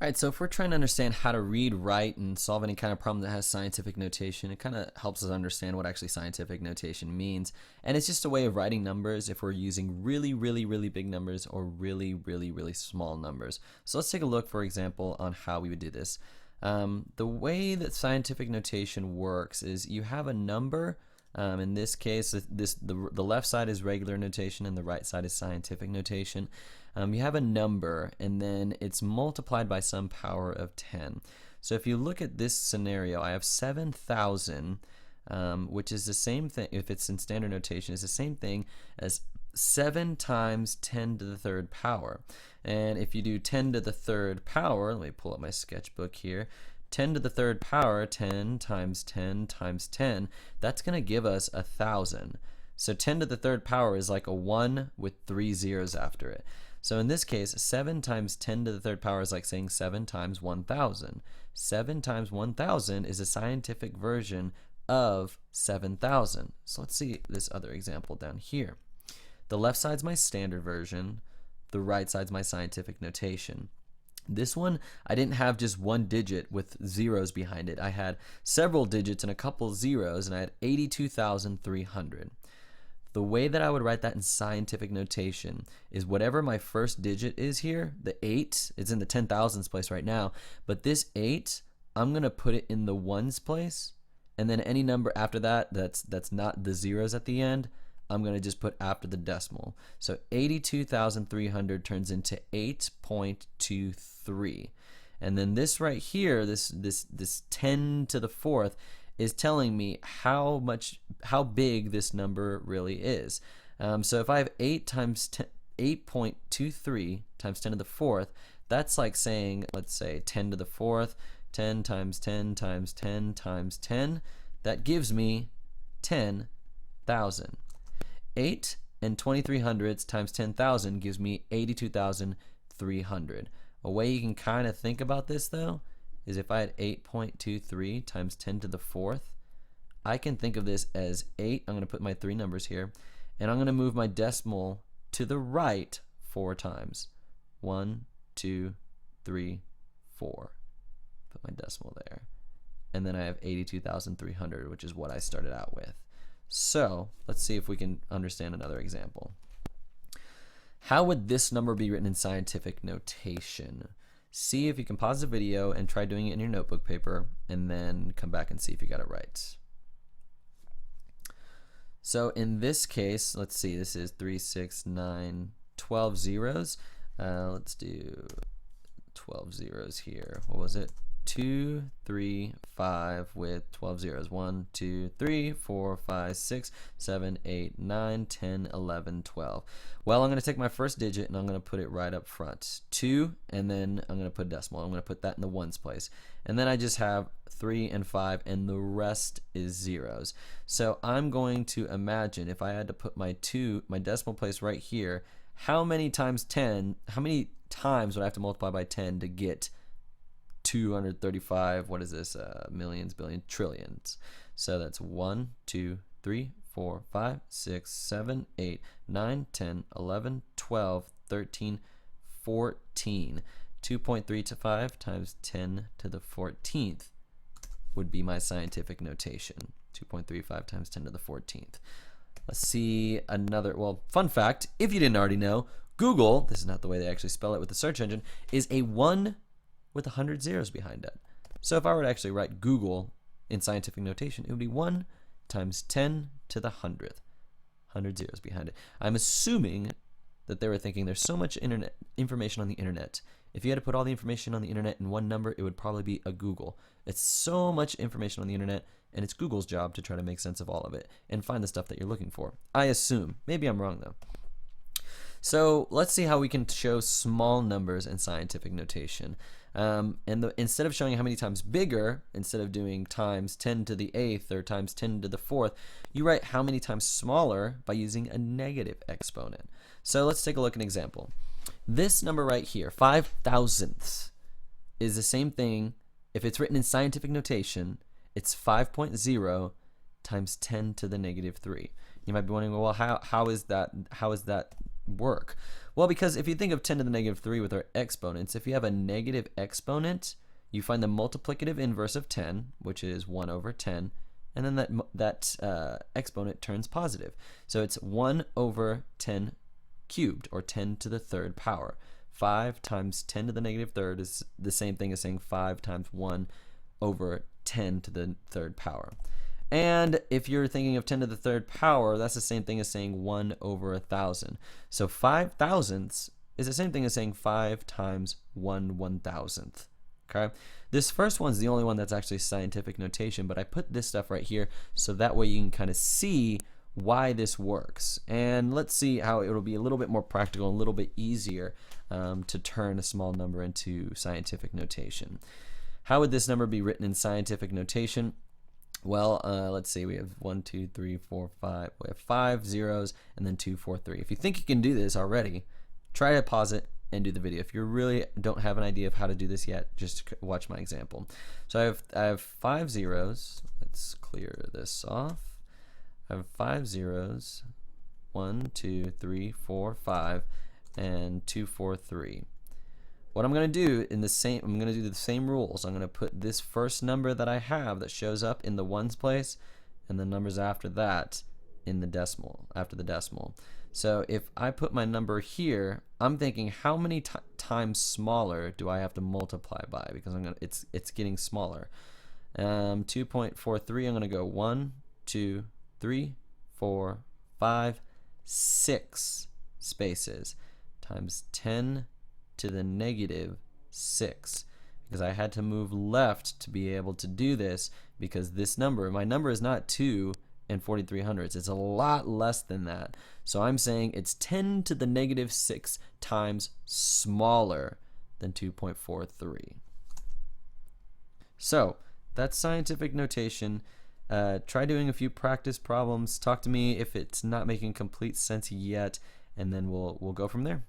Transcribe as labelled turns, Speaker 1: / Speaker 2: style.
Speaker 1: Alright, so if we're trying to understand how to read, write, and solve any kind of problem that has scientific notation, it kind of helps us understand what actually scientific notation means. And it's just a way of writing numbers if we're using really, really, really big numbers or really, really, really small numbers. So let's take a look, for example, on how we would do this. The way that scientific notation works is you have a number. In this case, the left side is regular notation and the right side is scientific notation. You have a number and then it's multiplied by some power of 10. So if you look at this scenario, I have 7,000, which is the same thing, if it's in standard notation, is the same thing as 7 times 10 to the third power. And if you do 10 to the third power, let me pull up my sketchbook here, 10 to the third power, 10 times 10 times 10, that's going to give us 1,000. So 10 to the third power is like a 1 with 3 zeros after it. So in this case, 7 times 10 to the third power is like saying 7 times 1,000. 7 times 1,000 is a scientific version of 7,000. So let's see this other example down here. The left side's my standard version. The right side's my scientific notation. This one, I didn't have just one digit with zeros behind it. I had several digits and a couple zeros, and I had 82,300. The way that I would write that in scientific notation is whatever my first digit is here, the 8, it's in the 10,000s place right now, but this 8, I'm going to put it in the ones place, and then any number after that that's not the zeros at the end, I'm going to just put after the decimal. So 82,300 turns into 8.23. And then this right here, this 10 to the fourth, is telling me how big this number really is. So if I have 8.23 times 10 to the fourth, that's like saying, let's say 10 to the fourth, 10 times 10 times 10 times 10, that gives me 10,000. 8 and 23 hundredths times 10,000 gives me 82,300. A way you can kind of think about this though is if I had 8.23 times 10 to the fourth, I can think of this as 8. I'm going to put my 3 numbers here, and I'm going to move my decimal to the right 4 times. 1, 2, 3, 4. Put my decimal there. And then I have 82,300, which is what I started out with. So let's see if we can understand another example. How would this number be written in scientific notation? See if you can pause the video and try doing it in your notebook paper, and then come back and see if you got it right. So in this case, let's see, this is 3, 6, 9, 12 zeros. Let's do 12 zeros here. What was it? 2, 3, 5 with 12 zeros. 1, 2, 3, 4, 5, 6, 7, 8, 9, 10, 11, 12. Well, I'm going to take my first digit and I'm going to put it right up front. 2, and then I'm going to put a decimal. I'm going to put that in the ones place. And then I just have 3 and 5, and the rest is zeros. So I'm going to imagine if I had to put my decimal place right here, how many times would I have to multiply by 10 to get 235, what is this, millions, billions, trillions. So that's 1, 2, 3, 4, 5, 6, 7, 8, 9, 10, 11, 12, 13, 14. 2.325 times 10 to the 14th would be my scientific notation. 2.35 times 10 to the 14th. Let's see another, well, fun fact, if you didn't already know, Google, this is not the way they actually spell it with the search engine, is a 1 with 100 zeros behind it. So if I were to actually write Google in scientific notation, it would be 1 times 10 to the 100th. 100 zeros behind it. I'm assuming that they were thinking there's so much internet information on the internet. If you had to put all the information on the internet in one number, it would probably be a Google. It's so much information on the internet, and it's Google's job to try to make sense of all of it and find the stuff that you're looking for. I assume. Maybe I'm wrong though. So let's see how we can show small numbers in scientific notation. Instead of showing how many times bigger, instead of doing times 10 to the 8th or times 10 to the 4th, you write how many times smaller by using a negative exponent. So let's take a look at an example. This number right here, 5 thousandths, is the same thing. If it's written in scientific notation, it's 5.0 times 10 to the negative 3. You might be wondering, well, how is that work? Well, because if you think of 10 to the negative 3 with our exponents, if you have a negative exponent, you find the multiplicative inverse of 10, which is 1 over 10, and then that exponent turns positive. So it's 1 over 10 cubed, or 10 to the third power. 5 times 10 to the negative third is the same thing as saying 5 times 1 over 10 to the third power. And if you're thinking of 10 to the third power, that's the same thing as saying 1 over 1,000. So 5 thousandths is the same thing as saying 5 times 1 1,000th. Okay? This first one's the only one that's actually scientific notation, but I put this stuff right here so that way you can kind of see why this works. And let's see how it'll be a little bit more practical, a little bit easier to turn a small number into scientific notation. How would this number be written in scientific notation? Well, let's see, we have 1, 2, 3, 4, 5. We have 5 zeros and then 2, 4, 3. If you think you can do this already, try to pause it and do the video. If you really don't have an idea of how to do this yet, just watch my example. So I have 5 zeros. Let's clear this off. I have 5 zeros, 1, 2, 3, 4, 5, and 2, 4, 3. What I'm going to do I'm going to do the same rules. I'm going to put this first number that I have that shows up in the ones place, and the numbers after that in the decimal, after the decimal. So if I put my number here, I'm thinking how many times smaller do I have to multiply by, because it's getting smaller. 2.43, I'm going to go 1, 2, 3, 4, 5, 6 spaces times 10 to the negative 6, because I had to move left to be able to do this, because this number, my number is not 2 and 4300ths, it's a lot less than that. So I'm saying it's 10 to the negative 6 times smaller than 2.43. So that's scientific notation. Try doing a few practice problems. Talk to me if it's not making complete sense yet, and then we'll go from there.